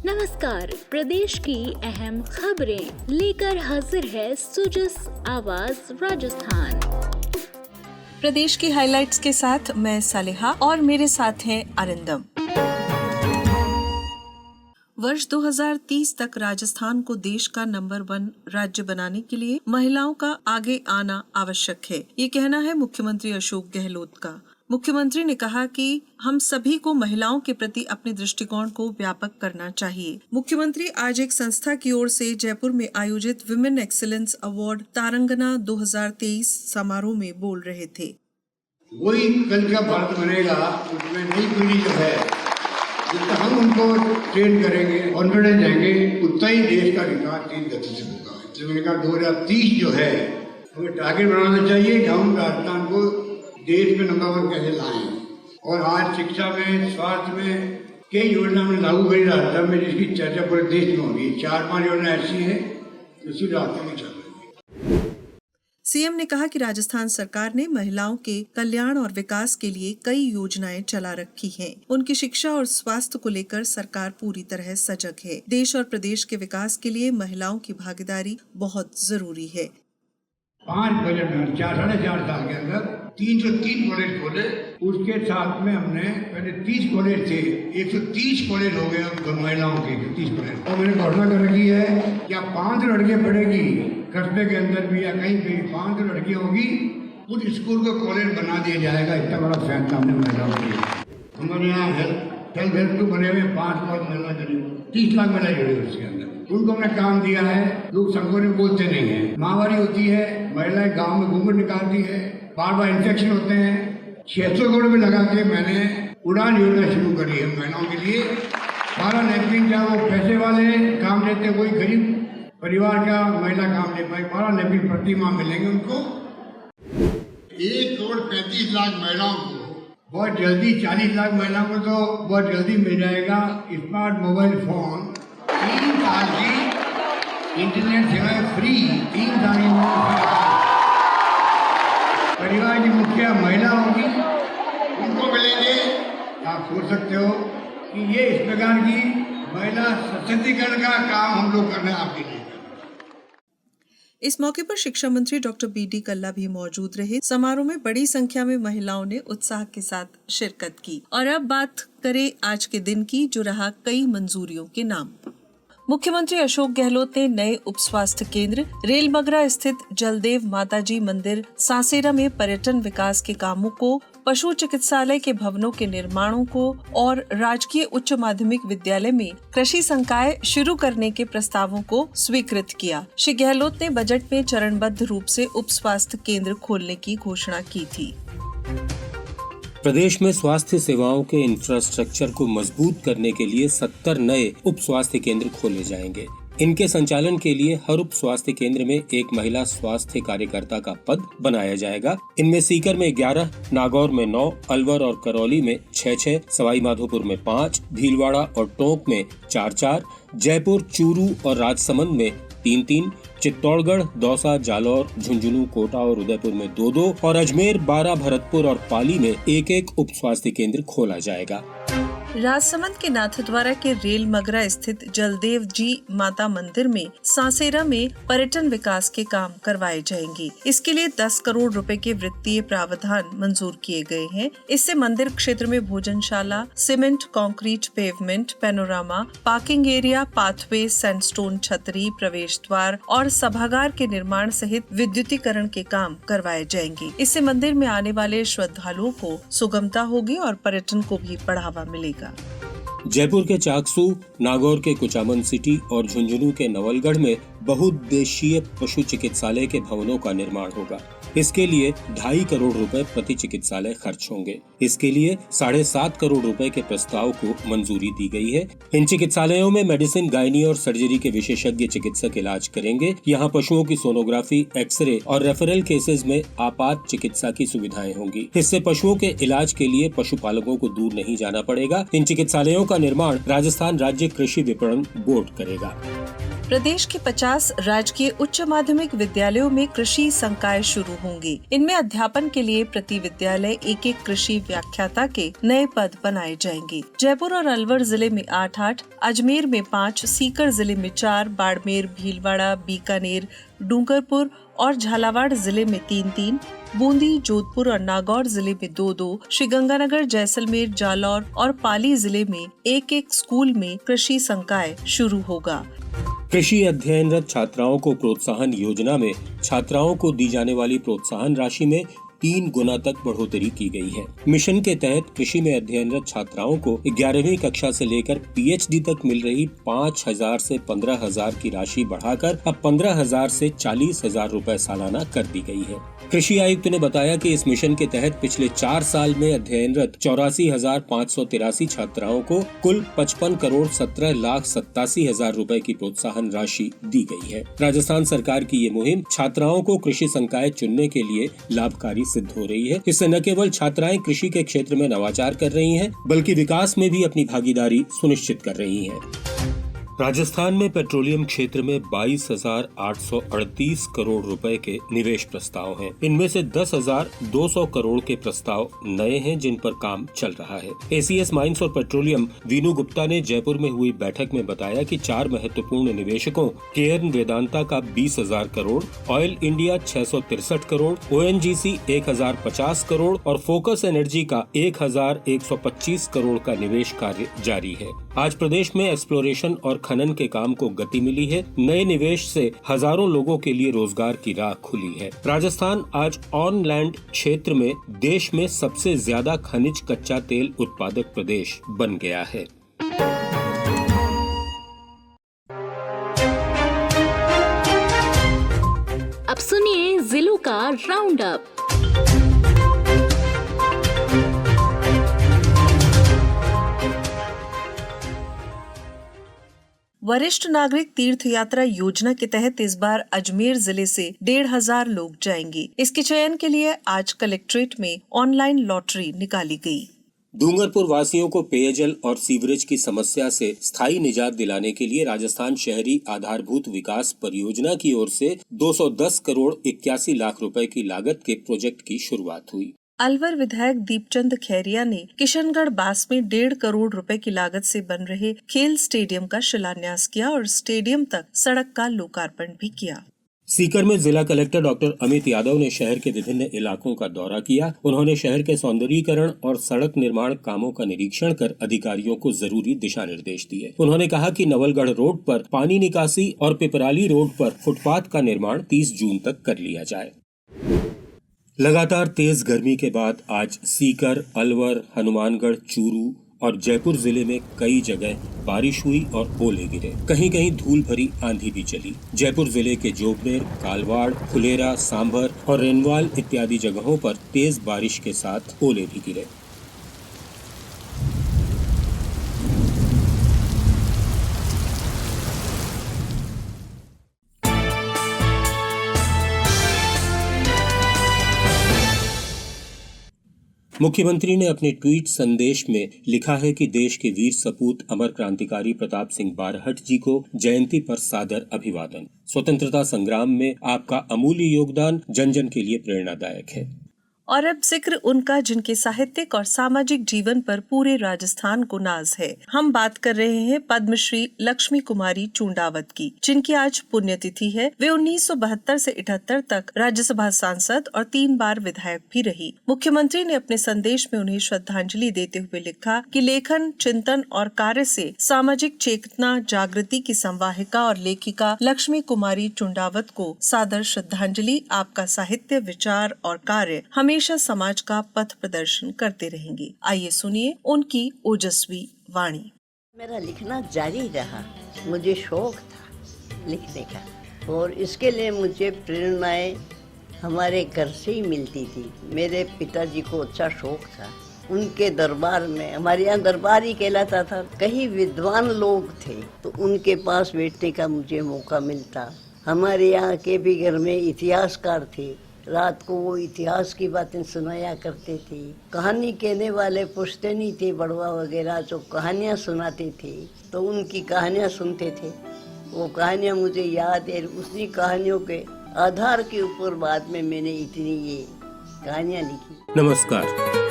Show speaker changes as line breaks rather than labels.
नमस्कार, प्रदेश की अहम खबरें लेकर हाजिर है सुजस आवाज राजस्थान।
प्रदेश की हाइलाइट्स के साथ मैं सालेहा और मेरे साथ हैं अरिंदम। वर्ष 2030 तक राजस्थान को देश का नंबर 1 राज्य बनाने के लिए महिलाओं का आगे आना आवश्यक है, ये कहना है मुख्यमंत्री अशोक गहलोत का। मुख्यमंत्री ने कहा कि हम सभी को महिलाओं के प्रति अपने दृष्टिकोण को व्यापक करना चाहिए। मुख्यमंत्री आज एक संस्था की ओर से जयपुर में आयोजित विमेन एक्सीलेंस अवार्ड तारंगना 2023 समारोह में बोल रहे थे।
वही कल का भारत बनेगा, उसमें नई पीढ़ी जो है, जितना हम उनको ट्रेन करेंगे, कॉन्फिडेंस देंगे, उतना ही देश का विकास तेज गति से होगा। इसलिए मैंने कहा 2030 जो है, हमें टारगेट बनाना चाहिए कि हम राजस्थान को देश में नंबर 1 कैसे लाएं। और आज शिक्षा में, स्वास्थ्य में कई योजना में लागू करी राजस्थान में, जिसकी चर्चा पूरे देश में हो रही है। 4-5 योजना ऐसी है इसी रास्ते में चल रही है।
सीएम ने कहा कि राजस्थान सरकार ने महिलाओं के कल्याण और विकास के लिए कई योजनाएं चला रखी हैं। उनकी शिक्षा और स्वास्थ्य को लेकर सरकार पूरी तरह सजग है। देश और प्रदेश के विकास के लिए महिलाओं की भागीदारी बहुत जरूरी है।
5 बजट में 4-4.5 साल के अंदर 303 कॉलेज खोले। उसके साथ में हमने पहले 30 कॉलेज थे, 130 कॉलेज हो गए हम महिलाओं के 30 कॉलेज। और मैंने घोषणा कर रखी है क्या 5 लड़कियां पढ़ेगी कस्बे के अंदर भी या कहीं पे 5 लड़कियां होगी, उस स्कूल को कॉलेज बना दिया जाएगा। इतना बड़ा फैसला हमने महिलाओं के लिए। हमारे यहाँ हेल्थ बने हुए 5 लाख महिला करीब 30 लाख महिला जुड़ी हुई उसके अंदर। उनको हमने काम दिया है। लोग संकोच में बोलते नहीं है। महामारी होती है, महिलाएं गांव में घूंघट निकालती है, बार बार इन्फेक्शन होते हैं। 600 करोड़ रुपए लगा के मैंने उड़ान योजना शुरू करी है महिलाओं के लिए। 12 नैपकिन, क्या वो पैसे वाले काम लेते, वही गरीब परिवार का महिला काम ले पाए। 12 नैपकिन प्रति माह मिलेंगे उनको। 1 करोड़ 35 लाख महिलाओं को बहुत जल्दी, 40 लाख महिलाओं को तो बहुत जल्दी मिल जाएगा स्मार्ट मोबाइल फोन। 3 साल की इंटरनेट सेवाएं फ्री, 3 साल की। परिवार की मुखिया महिला होगी, उनको मिलेंगे। आप सोच सकते हो कि ये इस प्रकार की महिला सशक्तिकरण का काम हम लोग करना है आपके लिए।
इस मौके पर शिक्षा मंत्री डॉक्टर BD कल्ला भी मौजूद रहे। समारोह में बड़ी संख्या में महिलाओं ने उत्साह के साथ शिरकत की। और अब बात करें आज के दिन की, जो रहा कई मंजूरियों के नाम। मुख्यमंत्री अशोक गहलोत ने नए उप स्वास्थ्य केंद्र, रेलमगरा स्थित जलदेव माताजी मंदिर सासेरा में पर्यटन विकास के कामों को, पशु चिकित्सालय के भवनों के निर्माणों को और राजकीय उच्च माध्यमिक विद्यालय में कृषि संकाय शुरू करने के प्रस्तावों को स्वीकृत किया। श्री गहलोत ने बजट में चरणबद्ध रूप से उप स्वास्थ्य केंद्र खोलने की घोषणा की थी।
प्रदेश में स्वास्थ्य सेवाओं के इंफ्रास्ट्रक्चर को मजबूत करने के लिए 70 नए उप स्वास्थ्य केंद्र खोले जाएंगे। इनके संचालन के लिए हर उप स्वास्थ्य केंद्र में एक महिला स्वास्थ्य कार्यकर्ता का पद बनाया जाएगा। इनमें सीकर में 11, नागौर में 9, अलवर और करौली में 6, सवाई माधोपुर में 5, भीलवाड़ा और टोंक में 4, जयपुर, चूरू और राजसमंद में 3, चित्तौड़गढ़, दौसा, जालौर, झुंझुनू, कोटा और उदयपुर में 2 और अजमेर, बारा, भरतपुर और पाली में 1 उप स्वास्थ्य केंद्र खोला जाएगा।
राजसमंद के नाथद्वारा के रेलमगरा स्थित जलदेव जी माता मंदिर में सासेरा में पर्यटन विकास के काम करवाए जाएंगे। इसके लिए 10 करोड़ रुपए के वित्तीय प्रावधान मंजूर किए गए हैं। इससे मंदिर क्षेत्र में भोजनशाला, cement concrete pavement, panorama, parking area, pathway, sandstone छतरी, प्रवेश द्वार और सभागार के निर्माण सहित विद्युतीकरण के काम करवाए जाएंगे। इससे मंदिर में आने वाले श्रद्धालुओं को सुगमता होगी और पर्यटन को भी बढ़ावा मिलेगा।
जयपुर के चाकसू, नागौर के कुचामन सिटी और झुंझुनू के नवलगढ़ में बहुउद्देशीय पशु चिकित्सालय के भवनों का निर्माण होगा। इसके लिए 2.5 करोड़ रुपए प्रति चिकित्सालय खर्च होंगे। इसके लिए 7.5 करोड़ रुपए के प्रस्ताव को मंजूरी दी गई है। इन चिकित्सालयों में मेडिसिन, गायनी और सर्जरी के विशेषज्ञ चिकित्सक इलाज करेंगे। यहाँ पशुओं की सोनोग्राफी, एक्सरे और रेफरल केसेस में आपात चिकित्सा की सुविधाएं होंगी। इससे पशुओं के इलाज के लिए पशुपालकों को दूर नहीं जाना पड़ेगा। इन चिकित्सालयों का निर्माण राजस्थान राज्य कृषि विपणन बोर्ड करेगा।
प्रदेश के 50 राजकीय उच्च माध्यमिक विद्यालयों में कृषि संकाय शुरू होंगे। इनमें अध्यापन के लिए प्रति विद्यालय एक कृषि व्याख्याता के नए पद बनाए जाएंगे। जयपुर और अलवर जिले में 8-8, अजमेर में 5, सीकर जिले में 4, बाड़मेर, भीलवाड़ा, बीकानेर, डूंगरपुर और झालावाड़ जिले में 3-3, बूंदी, जोधपुर और नागौर जिले में 2-2, श्रीगंगानगर, जैसलमेर, जालौर और पाली जिले में 1-1 स्कूल में कृषि संकाय शुरू होगा।
कृषि अध्ययनरत छात्राओं को प्रोत्साहन योजना में छात्राओं को दी जाने वाली प्रोत्साहन राशि में 3 गुना तक बढ़ोतरी की गई है। मिशन के तहत कृषि में अध्ययनरत छात्राओं को 11वीं कक्षा से लेकर PhD तक मिल रही 5,000 से 15,000 की राशि बढ़ाकर अब 15,000 से 40,000 रुपए सालाना कर दी गई है। कृषि आयुक्त ने बताया कि इस मिशन के तहत पिछले 4 साल में अध्ययनरत 84,583 छात्राओं को कुल 55 करोड़ 17,87,000 रुपए की प्रोत्साहन राशि दी गई है। राजस्थान सरकार की ये मुहिम छात्राओं को कृषि संकाय चुनने के लिए लाभकारी सिद्ध हो रही है। इससे न केवल छात्राएं कृषि के क्षेत्र में नवाचार कर रही हैं, बल्कि विकास में भी अपनी भागीदारी सुनिश्चित कर रही हैं। राजस्थान में पेट्रोलियम क्षेत्र में 22,838 करोड़ रुपए के निवेश प्रस्ताव हैं। इनमें से 10,200 करोड़ के प्रस्ताव नए हैं, जिन पर काम चल रहा है। ACS माइंस और पेट्रोलियम वीनू गुप्ता ने जयपुर में हुई बैठक में बताया कि 4 महत्वपूर्ण निवेशकों केयर्न वेदांता का 20,000 crore, oil India 663 crore, ONGC 1,050 crore और फोकस एनर्जी का 1,125 करोड़ का निवेश कार्य जारी है। आज प्रदेश में एक्सप्लोरेशन और खनन के काम को गति मिली है। नए निवेश से हजारों लोगों के लिए रोजगार की राह खुली है। राजस्थान आज ऑन लैंड क्षेत्र में देश में सबसे ज्यादा खनिज कच्चा तेल उत्पादक प्रदेश बन गया है।
अब सुनिए जिलों का राउंड अप।
वरिष्ठ नागरिक तीर्थ यात्रा योजना के तहत इस बार अजमेर जिले से 1,500 लोग जाएंगे। इसके चयन के लिए आज कलेक्ट्रेट में ऑनलाइन लॉटरी निकाली गई।
डूंगरपुर वासियों को पेयजल और सीवरेज की समस्या से स्थायी निजात दिलाने के लिए राजस्थान शहरी आधारभूत विकास परियोजना की ओर से 210 करोड़ 81 लाख रुपए की लागत के प्रोजेक्ट की शुरुआत हुई।
अलवर विधायक दीपचंद खैरिया ने किशनगढ़ बास में 1.5 करोड़ रुपए की लागत से बन रहे खेल स्टेडियम का शिलान्यास किया और स्टेडियम तक सड़क का लोकार्पण भी किया।
सीकर में जिला कलेक्टर डॉक्टर अमित यादव ने शहर के विभिन्न इलाकों का दौरा किया। उन्होंने शहर के सौंदर्यीकरण और सड़क निर्माण कामों का निरीक्षण कर अधिकारियों को जरूरी दिशा निर्देश दिए। उन्होंने कहा कि नवलगढ़ रोड पर पानी निकासी और पिपराली रोड पर फुटपाथ का निर्माण 30 जून तक कर लिया जाए। लगातार तेज गर्मी के बाद आज सीकर, अलवर, हनुमानगढ़, चूरू और जयपुर जिले में कई जगह बारिश हुई और ओले गिरे। कहीं कहीं धूल भरी आंधी भी चली। जयपुर जिले के जोबनेर, कालवाड़, फुलेरा, सांभर और रेनवाल इत्यादि जगहों पर तेज बारिश के साथ ओले भी गिरे। मुख्यमंत्री ने अपने ट्वीट संदेश में लिखा है कि देश के वीर सपूत अमर क्रांतिकारी प्रताप सिंह बारहट जी को जयंती पर सादर अभिवादन। स्वतंत्रता संग्राम में आपका अमूल्य योगदान जन जन के लिए प्रेरणादायक है।
और अब जिक्र उनका जिनके साहित्यिक और सामाजिक जीवन पर पूरे राजस्थान को नाज है। हम बात कर रहे हैं पद्मश्री लक्ष्मी कुमारी चुंडावत की, जिनकी आज पुण्यतिथि है। वे 1972 से 78 तक राज्यसभा सांसद और 3 बार विधायक भी रही। मुख्यमंत्री ने अपने संदेश में उन्हें श्रद्धांजलि देते हुए लिखा कि लेखन, चिंतन और कार्य से सामाजिक चेतना जागृति की संवाहिका और लेखिका लक्ष्मी कुमारी चुंडावत को सादर श्रद्धांजलि। आपका साहित्य, विचार और कार्य हमेशा समाज का पथ प्रदर्शन करते रहेंगे। आइए सुनिए उनकी ओजस्वी वाणी।
मेरा लिखना जारी रहा। मुझे शौक था लिखने का और इसके लिए मुझे प्रेरणाएं हमारे घर से ही मिलती थी। मेरे पिताजी को अच्छा शौक था। उनके दरबार में, हमारे यहाँ दरबार ही कहलाता था, कई विद्वान लोग थे तो उनके पास बैठने का मुझे मौका मिलता। हमारे यहाँ के भी घर में इतिहासकार थे। रात को वो इतिहास की बातें सुनाया करते थे। कहानी कहने वाले पुश्तैनी थे, बड़वा वगैरह, जो कहानियाँ सुनाते थे तो उनकी कहानियाँ सुनते थे। वो कहानियाँ मुझे याद है। उसी कहानियों के आधार के ऊपर बाद में मैंने इतनी ये कहानियाँ लिखी।
नमस्कार।